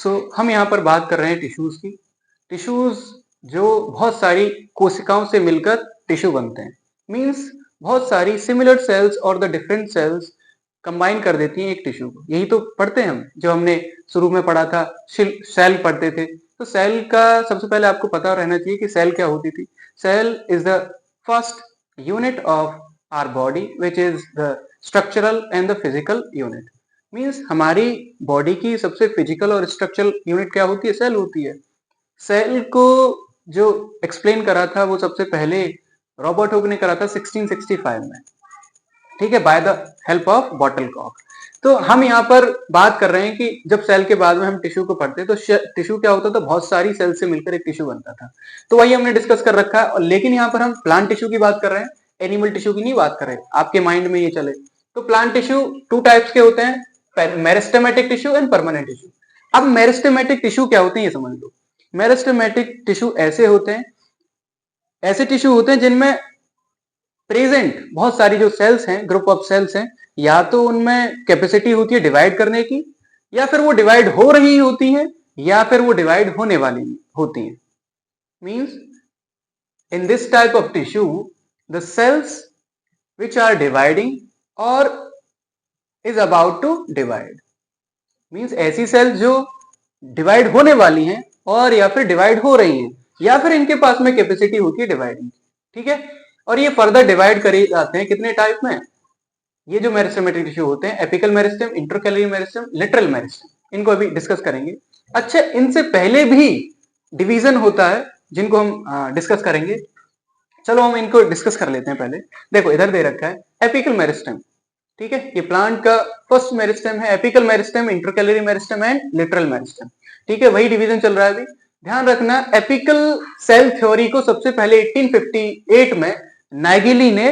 हम यहाँ पर बात कर रहे हैं टिश्यूज की। टिश्यूज जो बहुत सारी कोशिकाओं से मिलकर टिश्यू बनते हैं। मीन्स बहुत सारी सिमिलर सेल्स और द डिफरेंट सेल्स कंबाइन कर देती हैं एक टिश्यू को। यही तो पढ़ते हैं हम, जो हमने शुरू में पढ़ा था, सेल पढ़ते थे। तो सेल का सबसे पहले आपको पता रहना चाहिए कि सेल क्या होती थी। Cell is the first unit of our body which is the structural and the physical unit. Means हमारी बॉडी की सबसे फिजिकल और स्ट्रक्चरल यूनिट क्या होती है? सेल होती है। सेल को जो एक्सप्लेन करा था वो सबसे पहले रॉबर्ट हुक ने करा था 1665 में, ठीक है, बाय द हेल्प ऑफ बॉटलकॉक। तो हम यहाँ पर बात कर रहे हैं कि जब सेल के बाद में हम टिश्यू को पढ़ते हैं तो टिश्यू क्या होता था? बहुत सारी सेल से मिलकर एक टिश्यू बनता था। तो वही हमने डिस्कस कर रखा है। लेकिन यहाँ पर हम प्लांट टिश्यू की बात कर रहे हैं, एनिमल टिश्यू की नहीं बात कर रहे हैं, आपके माइंड में ये चले। तो प्लांट टिश्यू टू टाइप्स के होते हैं, meristematic tissue and permanent tissue. अब मेरिस्टेमेटिक टिश्यू क्या होते हैं ये समझ लो। मेरिस्टेमेटिक टिश्यू ऐसे होते हैं, ऐसे टिश्यू होते हैं जिनमें प्रेजेंट बहुत सारी जो सेल्स हैं, ग्रुप ऑफ सेल्स हैं, या तो उनमें कैपेसिटी होती है डिवाइड करने की, या फिर वो डिवाइड हो रही होती है, या फिर वो डिवाइड होने वाली होती है। Means in this type of tissue the cells which are dividing or is about to divide। Means ऐसी सेल्स जो डिवाइड होने वाली हैं और या फिर डिवाइड हो रही हैं, या फिर इनके पास में कैपेसिटी होती है डिवाइडिंग, ठीक है। और ये फर्दर डिवाइड करे जाते हैं कितने टाइप में? ये जो मेरिस्टेमेटिक टिश्यू होते हैं, apical meristem, intercalary meristem, lateral meristem, इनको अभी डिस्कस करेंगे। अच्छा, इनसे पहले भी डिवीजन होता है जिनको हम डिस्कस करेंगे। चलो हम इनको डिस्कस कर लेते हैं पहले। देखो इधर दे रखा है एपिकल मेरिस्टेम, ठीक है, ये प्लांट का फर्स्ट मेरिस्टेम है। Apical meristem, intercalary meristem and literal meristem, ठीक है, वही डिवीजन चल रहा है अभी। ध्यान रखना, एपिकल सेल थ्योरी को सबसे पहले 1858 में नाइगेली ने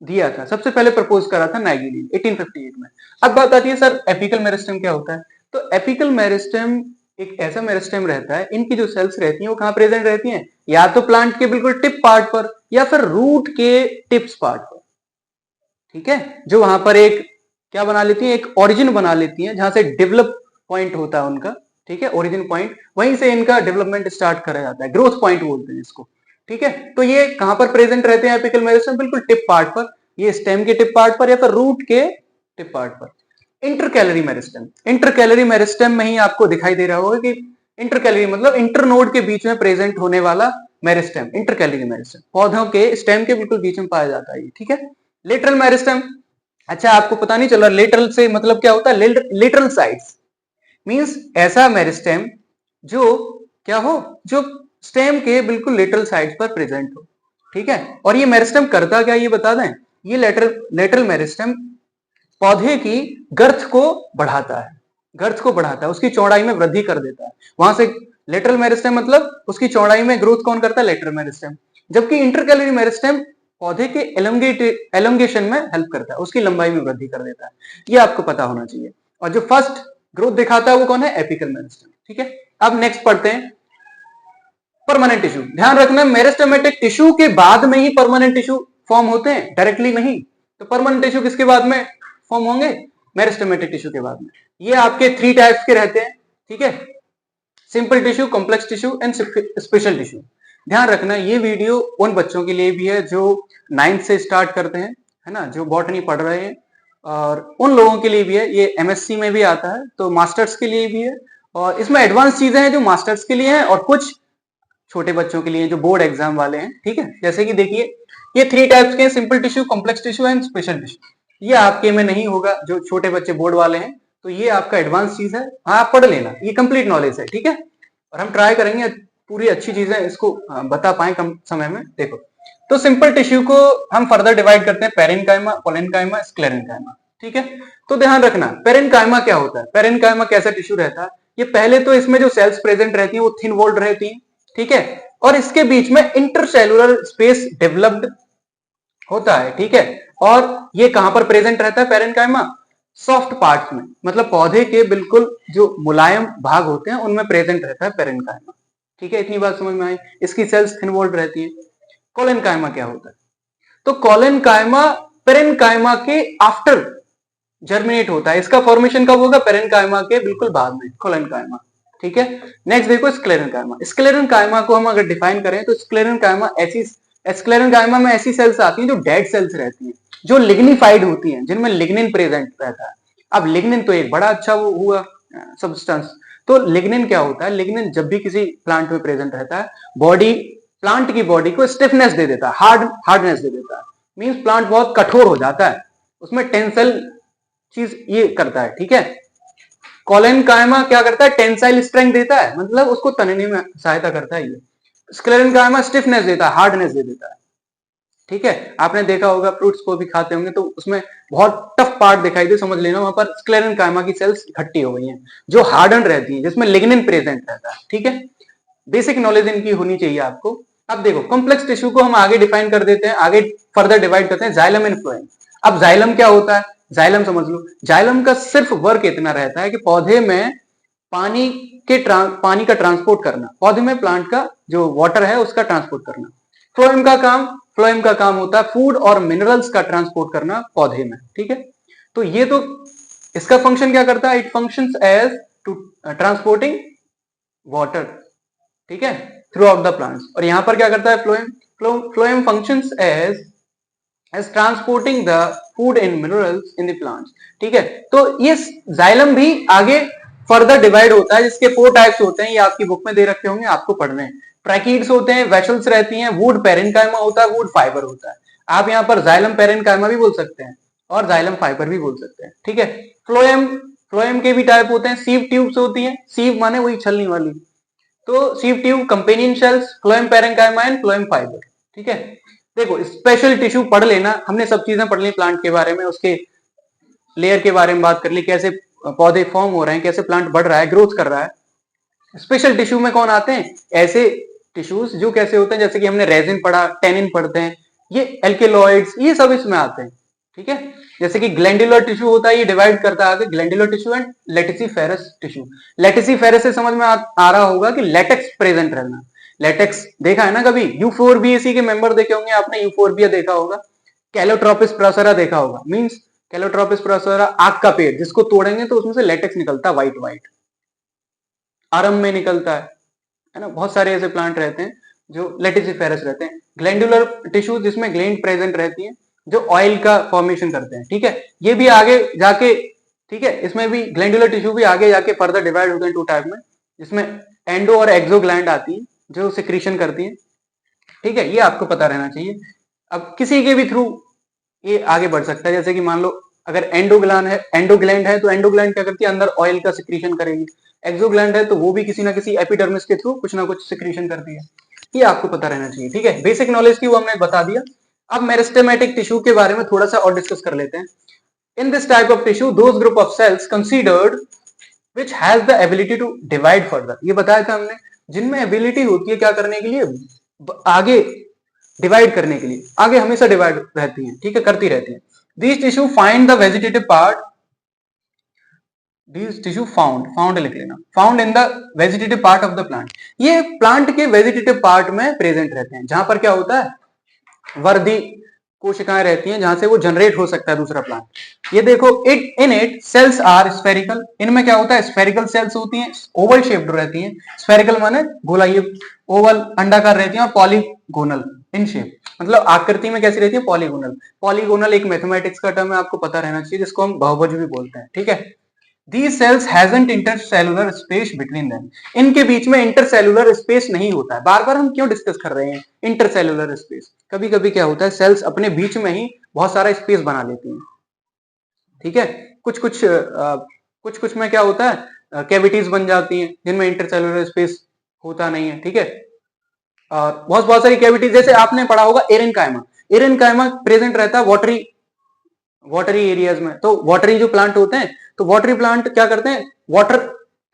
दिया था। सबसे पहले प्रपोज करा था नाइगेली 1858 में। अब बात आती है सर एपिकल मेरिस्टेम क्या होता है? तो एपिकल मेरिस्टेम एक ऐसा मेरिस्टेम रहता है, इनकी जो सेल्स रहती हैं वो कहां प्रेजेंट रहती हैं? या तो प्लांट के बिल्कुल टिप पार्ट पर, या फिर रूट के टिप्स पार्ट पर, ठीक है, जो वहां पर एक क्या बना लेती है, एक ओरिजिन बना लेती है, जहां से डेवलप पॉइंट होता है उनका, ठीक है, ओरिजिन पॉइंट, वहीं से इनका डेवलपमेंट स्टार्ट करा जाता है, ग्रोथ पॉइंट बोलते हैं इसको, ठीक है। तो ये कहां पर प्रेजेंट रहते हैं एपिकल मेरिस्टेम? बिल्कुल टिप पार्ट पर, ये स्टेम के टिप पार्ट पर या फिर रूट के टिप पार्ट पर। इंटरकैलरी मेरिस्टेम, इंटरकैलरी मेरिस्टेम में ही आपको दिखाई दे रहा होगा कि इंटरकैलरी मतलब इंटरनोड के बीच में प्रेजेंट होने वाला मेरिस्टेम, इंटरकैलरी मेरिस्टेम, पौधों के स्टेम के बिल्कुल बीच में पाया जाता है, ठीक है। लेटरल मेरिस्टेम, अच्छा आपको पता नहीं चल रहा, लेटरल से मतलब क्या होता है? लेटरल साइड्स, मींस ऐसा मेरिस्टेम जो क्या हो, जो स्टेम के बिल्कुल लेटरल साइड्स पर प्रेजेंट हो, ठीक है। और ये मेरिस्टेम करता क्या ये बता दें। ये लेटरल मेरिस्टेम पौधे की गर्थ को बढ़ाता है, गर्थ को बढ़ाता है, उसकी चौड़ाई में वृद्धि कर देता है। वहां से लेटरल मेरिस्टेम मतलब उसकी चौड़ाई में ग्रोथ कौन करता है? Lateral meristem. जबकि इंटरकैलरी मेरिस्टेम पौधे के एलोंगेशन में हेल्प करता है, उसकी लंबाई में वृद्धि कर देता है। ये आपको पता होना चाहिए। और जो फर्स्ट ग्रोथ दिखाता है वो कौन है? एपिकल मेरिस्टेम, ठीक है। अब नेक्स्ट पढ़ते हैं परमानेंट टिश्यू। ध्यान रखना, मेरिस्टेमेटिक टिश्यू के बाद में ही परमानेंट टिश्यू फॉर्म होते हैं, डायरेक्टली नहीं। तो परमानेंट टिश्यू किसके बाद में फॉर्म होंगे? मेरिस्टेमेटिक टिश्यू के बाद में। ये आपके 3 टाइप्स के रहते हैं, ठीक है, simple tissue, complex tissue and special tissue. ध्यान रखना, ये वीडियो उन बच्चों के लिए भी है जो 9th से स्टार्ट करते हैं, है ना, जो बॉटनी पढ़ रहे हैं, और उन लोगों के लिए भी है। ये एमएससी में भी आता है, तो मास्टर्स के लिए भी है। और इसमें एडवांस चीजें हैं जो मास्टर्स के लिए हैं, और कुछ छोटे बच्चों के लिए जो बोर्ड एग्जाम वाले हैं, ठीक है। जैसे कि देखिए ये 3 टाइप्स के, simple tissue, complex tissue and special tissue. ये आपके में नहीं होगा, जो छोटे बच्चे बोर्ड वाले हैं, तो ये आपका एडवांस चीज है, हाँ आप पढ़ लेना, ये कंप्लीट नॉलेज है, ठीक है। और हम ट्राई करेंगे पूरी अच्छी चीजें इसको बता पाए कम समय में। देखो, तो सिंपल टिश्यू को हम फर्दर डिवाइड करते हैं पेरेन्काइमा, कोलेनकाइमा, स्क्लेरेन्काइमा, ठीक है। तो ध्यान रखना, पेरेन्काइमा क्या होता है? पेरेन्काइमा कैसा टिश्यू रहता है? ये पहले तो इसमें जो सेल्स प्रेजेंट रहती हैं वो थिन वॉल्ड रहती हैं, ठीक है, और इसके बीच में इंटरसेलुलर स्पेस डेवलप्ड होता है, ठीक है। और ये कहां पर प्रेजेंट रहता है पेरेन्काइमा? सॉफ्ट पार्ट्स में, मतलब पौधे के बिल्कुल जो मुलायम भाग होते हैं उनमें प्रेजेंट रहता है पेरेन्काइमा, ठीक है। इतनी बात समझ में आई। इसकी सेल्स थिन वॉल्ड रहती है। कोलेनकाइमा क्या होता है? तो कोलेनकाइमा पेरेन्काइमा के आफ्टर जर्मिनेट होता है। इसका फॉर्मेशन कब होगा? पेरेन्काइमा के बिल्कुल बाद में, कोलेनकाइमा, ठीक है। नेक्स्ट देखो स्क्लेरेनकाइमा। स्क्लेरेनकाइमा को हम अगर डिफाइन करें तो स्क्लेरेनकाइमा में ऐसी सेल्स आती हैं जो डेड सेल्स रहती हैं, जो लिग्निफाइड होती हैं, जिनमें लिग्निन प्रेजेंट रहता है। अब लिग्निन तो एक बड़ा अच्छा वो हुआ सब्सटेंस। तो लिग्निन क्या होता है? लिग्निन जब भी किसी प्लांट में प्रेजेंट रहता है, प्लांट की बॉडी को स्टिफनेस दे देता है, हार्डनेस दे देता है। मींस प्लांट बहुत कठोर हो जाता है, उसमें टेंसल चीज ये करता है, ठीक है। कोलेनकाइमा क्या करता है? टेंसाइल स्ट्रेंथ देता है, मतलब उसको तनने में सहायता करता है ये। स्क्लेरेनकाइमा स्टिफनेस देता है, हार्डनेस दे देता है, ठीक है। आपने देखा होगा फ्रूट्स को भी खाते होंगे तो उसमें बहुत टफ पार्ट दिखाई दे, समझ लेना वहां पर स्क्लेरेनकाइमा की सेल्स इकट्ठी हो गई हैं, जो हार्डन रहती हैं, जिसमें लिग्निन प्रेजेंट रहता है, ठीक है। बेसिक नॉलेज इनकी होनी चाहिए आपको। अब देखो कॉम्प्लेक्स टिश्यू को हम आगे डिफाइन कर देते हैं, आगे फर्दर डिवाइड करते हैं, जाइलम एंड फ्लोएम। अब जाइलम क्या होता है? जाइलम समझ लो। जाइलम का सिर्फ वर्क इतना रहता है कि पौधे में पानी का ट्रांसपोर्ट करना, पौधे में प्लांट का जो वाटर है उसका ट्रांसपोर्ट करना। फ्लोएम का काम होता है फूड और मिनरल्स का ट्रांसपोर्ट करना पौधे में, ठीक है। तो ये तो इसका फंक्शन क्या करता है? It functions as to transporting water, ठीक है, थ्रू आउट द प्लांट्स। और यहां पर क्या करता है phloem functions as transporting the food and minerals in the plants, ठीक है। तो ये जाइलम भी आगे फर्दर डिवाइड होता है, जिसके 4 टाइप्स होते हैं, ये आपकी बुक में दे रखे होंगे, आपको पढ़ने हैं। ट्रैकीड्स होते हैं, वेसल्स रहती हैं, वुड पेरेनकाइमा होता है, वुड फाइबर होता है। आप यहाँ पर जाइलम पेरेनकाइमा भी बोल सकते हैं और जाइलम फाइबर भी बोल सकते हैं, ठीक है। फ्लोएम के भी टाइप होते हैं, सीव ट्यूब्स होती हैं, सीव माने वही छलनी वाली, तो sieve tube, companion shells, phloem parenchyma and phloem fibre, ठीक है। देखो स्पेशल टिश्यू पढ़ लेना, हमने सब चीजें पढ़ ली प्लांट के बारे में, उसके लेयर के बारे में बात कर ली, कैसे पौधे फॉर्म हो रहे हैं, कैसे प्लांट बढ़ रहा है, ग्रोथ कर रहा है। स्पेशल टिश्यू में कौन आते हैं? ऐसे टिश्यूज जो कैसे होते हैं, जैसे कि हमने रेजिन पढ़ा, टेनिन पढ़ते हैं, ये एल्केलॉइड्स, ये सब इसमें आते हैं, ठीक है। जैसे कि ग्लैंडुलर टिश्यू होता है, ये डिवाइड करता है आगे ग्लैंडुलर टिश्यू एंड लेटिसिफेरस टिश्यू। लेटिसिफेरस से समझ में आ रहा होगा कि लेटेक्स प्रेजेंट रहना। लेटेक्स देखा है ना कभी? यूफोरबिएसी के मेंबर देखे होंगे आपने, यूफोरबिया देखा होगा, कैलोट्रोपिस प्रोसेरा देखा होगा। मींस कैलोट्रोपिस प्रोसेरा आग का पेड़, जिसको तोड़ेंगे तो उसमें से लेटेक्स निकलता है, व्हाइट व्हाइट आरम में निकलता है ना। बहुत सारे ऐसे प्लांट रहते हैं जो लेटिसिफेरस रहते हैं। ग्लैंडुलर टिश्यू जिसमें ग्लैंड प्रेजेंट रहती है, जो ऑयल का फॉर्मेशन करते हैं, ठीक है। ये भी आगे जाके, ठीक है, इसमें भी ग्लैंडुलर टिश्यू भी आगे जाके फर्दर डिवाइड होते हैं 2 टाइप में, जिसमें एंडो और एक्सो ग्लैंड आती है जो सिक्रीशन करती है, ठीक है। ये आपको पता रहना चाहिए। अब किसी के भी थ्रू ये आगे बढ़ सकता है, जैसे कि मान लो अगर एंडोग्लैंड है तो एंडोग्लैंड क्या करती है? अंदर ऑयल का सिक्रीशन करेगी। एक्सोग्लैंड है तो वो भी किसी ना किसी एपिडर्मिस के थ्रू कुछ ना कुछ सिक्रीशन करती है। ये आपको पता रहना चाहिए, ठीक है। बेसिक नॉलेज की वो हमने बता दिया। अब मेरिस्टेमेटिक टिश्यू के बारे में थोड़ा सा और डिस्कस कर लेते हैं। In this type of tissue those group of cells considered which has the ability to divide further, ये बताया था हमने, जिनमें एबिलिटी होती है क्या करने के लिए? आगे डिवाइड करने के लिए, आगे हमेशा डिवाइड रहती हैं, ठीक है, करती रहती हैं। These tissue find the vegetative part, these tissue found लिख लेना, found in the vegetative part of the plant। ये प्लांट के वेजिटेटिव पार्ट में प्रेजेंट रहते हैं, जहां पर क्या होता है? वर्दी कोशिकाएं रहती हैं, जहां से वो जनरेट हो सकता है दूसरा प्लांट। ये देखो, इट सेल्स आर स्फेरिकल, इनमें क्या होता है? स्फेरिकल सेल्स होती हैं, ओवल शेप्ड रहती हैं। स्फेरिकल माने गोला, ये ओवल अंडाकार रहती हैं, और पॉलीगोनल इन शेप, मतलब आकृति में कैसी रहती है? पॉलीगोनल। पॉलीगोनल एक मैथमेटिक्स का टर्म है, आपको पता रहना चाहिए, जिसको हम बहुभुज भी बोलते हैं, ठीक है। These cells hasn't intercellular space between them। इनके बीच में इंटरसेलुलर स्पेस नहीं होता है। बार बार हम क्यों डिस्कस कर रहे हैं इंटरसेलुलर स्पेस? कभी कभी क्या होता है, सेल्स अपने बीच में ही बहुत सारा स्पेस बना लेती हैं, ठीक है। कुछ कुछ में क्या होता है, कैविटीज बन जाती हैं जिनमें इंटरसेलुलर स्पेस होता नहीं है, ठीक है। और बहुत सारी कैविटीज, जैसे आपने पढ़ा होगा एरेनकाइमा, एरेनकाइमा प्रेजेंट रहता है वाटरी एरियाज में। तो वाटरी जो प्लांट होते हैं, तो वाटरी प्लांट क्या करते हैं? वाटर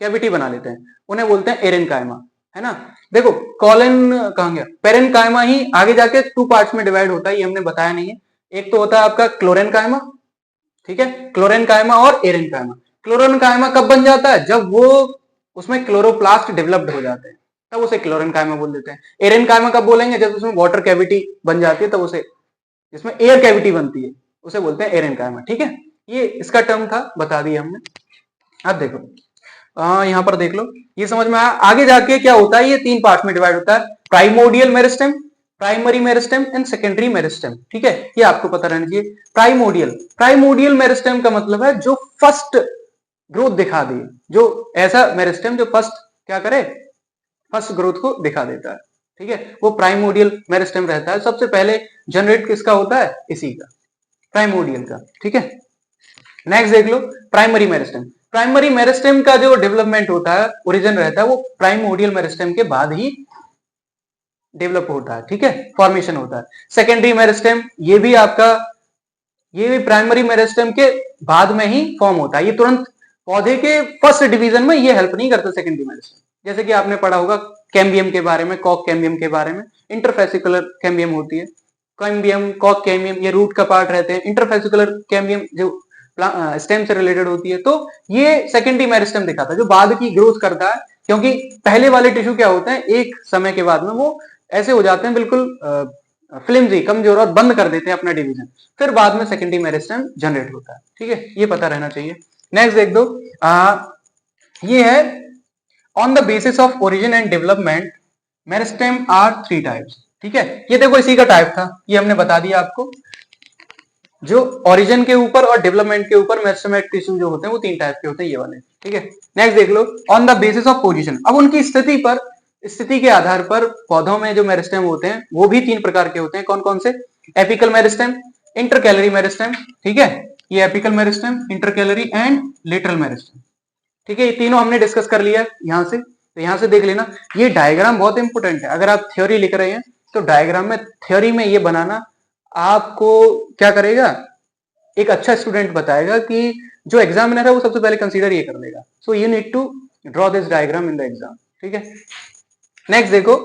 कैविटी बना लेते हैं, उन्हें बोलते हैं एरेनकाइमा, है ना। देखो कॉलन कहां गया? पेरेनकाइमा ही आगे जाके 2 पार्ट्स में डिवाइड होता है, ये हमने बताया नहीं है। एक तो होता है आपका क्लोरेनकाइमा, ठीक है, क्लोरेनकाइमा और एरेनकाइमा। क्लोरेनकाइमा कब बन जाता है? जब वो उसमें क्लोरोप्लास्ट डेवलप्ड हो जाते हैं, तब उसे क्लोरेनकाइमा बोल देते हैं। एरेनकाइमा कब बोलेंगे? जब उसमें वाटर कैविटी बन जाती है, तब उसे, जिसमें एयर कैविटी बनती है, उसे बोलते हैं एरेनकाइमा, ठीक है। ये इसका टर्म था, बता दिया हमने। अब देखो यहाँ पर देख लो, ये समझ में आया। आगे जाके क्या होता है, ये 3 पार्ट में डिवाइड होता है, primordial meristem, primary meristem and secondary meristem. ठीक है, ये आपको पता रहना चाहिए। प्राइमोडियल मेरिस्टेम का मतलब है जो फर्स्ट ग्रोथ दिखा दे, जो ऐसा मेरिस्टेम जो फर्स्ट क्या करे, फर्स्ट ग्रोथ को दिखा देता है। ठीक है, वो प्राइमोडियल मेरिस्टेम रहता है। सबसे पहले जनरेट किसका होता है, इसी का, प्राइमोडियल का। ठीक है, नेक्स्ट देख लो प्राइमरी मेरिस्टेम। प्राइमरी मेरिस्टेम का जो डेवलपमेंट होता है, ओरिजिन रहता है, वो प्राइमोडियल मेरिस्टेम के बाद ही डेवलप होता है। ठीक है, फॉर्मेशन होता है। सेकेंडरी मेरिस्टेम, ये भी प्राइमरी मेरिस्टेम के बाद में ही फॉर्म होता है। ये तुरंत पौधे के फर्स्ट डिवीजन में ये हेल्प नहीं करता सेकेंडरी मेरिस्टेम। जैसे कि आपने पढ़ा होगा कैम्बियम के बारे में, कॉक कैम्बियम के बारे में, इंटरफेसिकुलर कैम्बियम होती है, कैम्बियम, कॉक कैम्बियम, ये रूट का पार्ट रहते हैं। इंटरफेसिकुलर कैम्बियम जो स्टेम से रिलेटेड होती है, तो ये सेकेंडरी मेरिस्टेम दिखाता है, जो बाद की ग्रोथ करता है। क्योंकि पहले वाले टिश्यू क्या होते हैं, एक समय के बाद में वो ऐसे हो जाते हैं बिल्कुल फ्लिमजी, कमजोर, और बंद कर देते हैं अपना डिवीजन। फिर बाद में सेकेंडरी मेरिस्टेम जनरेट होता है। ठीक है, ये पता रहना चाहिए। नेक्स्ट देख दो, ये है on the basis of origin and development meristem are 3 types. ठीक है, ये देखो इसी का टाइप था, ये हमने बता दिया आपको। जो ओरिजिन के ऊपर और डेवलपमेंट के ऊपर मेरिस्टेमेटिक टिश्यू जो होते हैं वो 3 टाइप के होते हैं, ये वाले। ठीक है, नेक्स्ट देख लो, on the basis of position. अब उनकी स्थिति के आधार पर पौधों में जो मेरिस्टेम होते हैं वो भी 3 प्रकार के होते हैं। कौन कौन से, एपिकल मेरिस्टेम, इंटरकैलरी मेरिस्टेम। ठीक है, ये apical meristem, intercalary and lateral meristem. ठीक है, ये तीनों हमने डिस्कस कर लिया यहां से, तो यहां से देख लेना। ये डायग्राम बहुत इंपोर्टेंट है। अगर आप थ्योरी लिख रहे हैं तो डायग्राम में, थ्योरी में ये बनाना आपको क्या करेगा, एक अच्छा स्टूडेंट बताएगा कि जो एग्जामिनर है वो सबसे पहले कंसीडर ये कर लेगा। So you need to draw this diagram in the exam. ठीक है, नेक्स्ट देखो,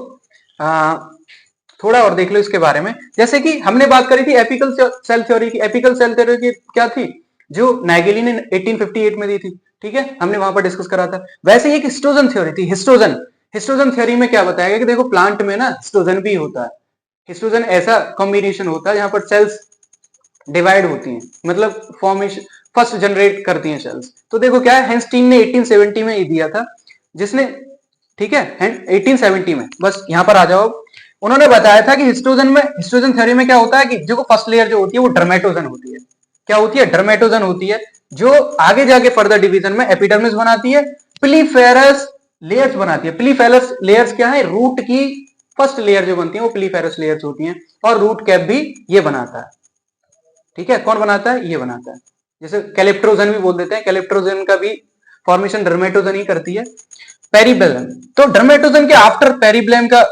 थोड़ा और देख लो इसके बारे में। जैसे कि हमने बात करी थी एपिकल सेल थ्योरी की। एपिकल सेल थ्योरी की क्या थी, जो नाइगेली ने 1858 में दी थी। ठीक है, हमने वहां पर डिस्कस करा था। वैसे ही एक हिस्टोजन थ्योरी थी, हिस्टोजन थ्योरी में क्या बताया गया कि देखो प्लांट में ना हिस्टोजन भी होता है। हिस्टोजन ऐसा कॉम्बिनेशन होता है जहां पर सेल्स डिवाइड होती हैं, मतलब फॉर्मेशन फर्स्ट जनरेट करती हैं सेल्स। तो देखो क्या है, हेंस्टीन ने 1870 में दिया था, जिसने, ठीक है, 1870 में, बस यहां पर आ जाओ। उन्होंने बताया था कि हिस्टोजन थ्योरी में क्या होता है कि जो फर्स्ट लेयर जो होती है वो डर्मेटोजन होती है। क्या होती है, डर्मेटोजन होती है, जो आगे जाके फर्दर डिवीजन में एपिडर्मिस बनाती है, पिलीफेरस लेयर्स बनाती है। पिलीफेरस लेयर्स क्या है, रूट की फर्स्ट लेयर जो बनती है वो पिलीफेरस लेयर्स होती हैं, और रूट कैप भी ये बनाता है। ठीक है, कौन बनाता है, ये बनाता है। जैसे कैलिप्ट्रोजन भी बोल देते हैं, कैलिप्ट्रोजन का भी फॉर्मेशन डर्मेटोजन ही करती है। पेरिबेलम, तो डर्मेटोजन के आफ्टर पेरिबेलम का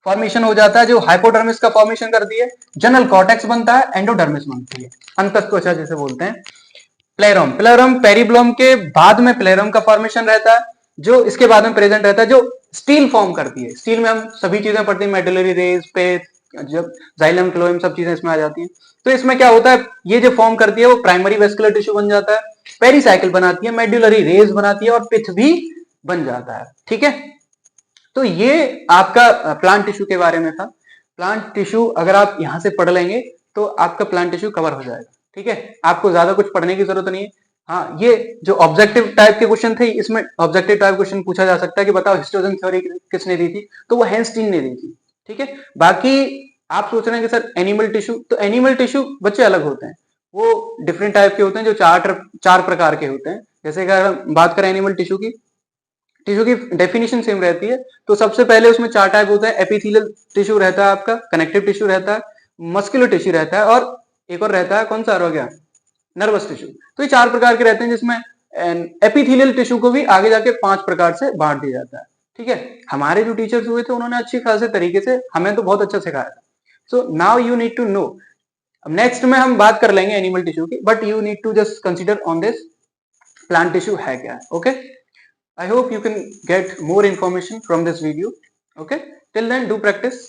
फॉर्मेशन हो जाता है, जो हाइपोडर्मिस का फॉर्मेशन करती है। जनरल कॉर्टेक्स बनता है, एंडोडर्मिस बनती है, अंतःत्वचा जिसे बोलते हैं। प्लेरम पेरिबेलम के बाद में प्लेरम का फॉर्मेशन रहता है, जो इसके बाद में प्रेजेंट रहता है, जो स्टील फॉर्म करती है। स्टील में हम सभी चीजें पढ़ते हैं, मेडुलरी रेज, पेस, जब जाइलम, क्लोएम, सब चीजें इसमें आ जाती हैं। तो इसमें क्या होता है, ये जो फॉर्म करती है वो प्राइमरी वेस्कुलर टिश्यू बन जाता है, पेरीसाइकिल बनाती है, मेडुलरी रेज बनाती है, और पिथ भी बन जाता है। ठीक है, तो ये आपका प्लांट टिश्यू के बारे में था। प्लांट टिश्यू अगर आप यहां से पढ़ लेंगे तो आपका प्लांट टिश्यू कवर हो जाएगा। ठीक है, आपको ज्यादा कुछ पढ़ने की जरूरत नहीं है। हाँ, ये जो ऑब्जेक्टिव टाइप के क्वेश्चन थे, इसमें ऑब्जेक्टिव टाइप क्वेश्चन पूछा जा सकता है कि बताओ हिस्टोजन थ्योरी किसने दी थी, तो वो हेंस्टीन ने दी थी। ठीक है, बाकी आप सोच रहे हैं कि सर एनिमल टिश्यू, तो एनिमल टिश्यू बच्चे अलग होते हैं, वो डिफरेंट टाइप के होते हैं, जो चार प्रकार के होते हैं। जैसे अगर हम बात करें एनिमल टिश्यू की डेफिनेशन सेम रहती है। तो सबसे पहले उसमें 4 टाइप होता है, एपिथेलियल टिश्यू रहता है आपका, कनेक्टिव टिश्यू रहता है, मस्कुलर टिश्यू रहता है, और एक और रहता है, कौन सा हो गया, नर्वस टिश्यू। तो ये 4 प्रकार के रहते हैं, जिसमें एपिथेलियल टिश्यू को भी आगे जाके 5 प्रकार से बांट दिया जाता है। ठीक है, हमारे जो टीचर्स हुए थे उन्होंने अच्छी खासे तरीके से हमें तो बहुत अच्छा सिखाया था। So now you need to know. Next में हम बात कर लेंगे एनिमल टिश्यू की, but you need to just consider on this plant tissue है क्या है। Okay, I hope you can get more information from this video. Okay, till then do practice.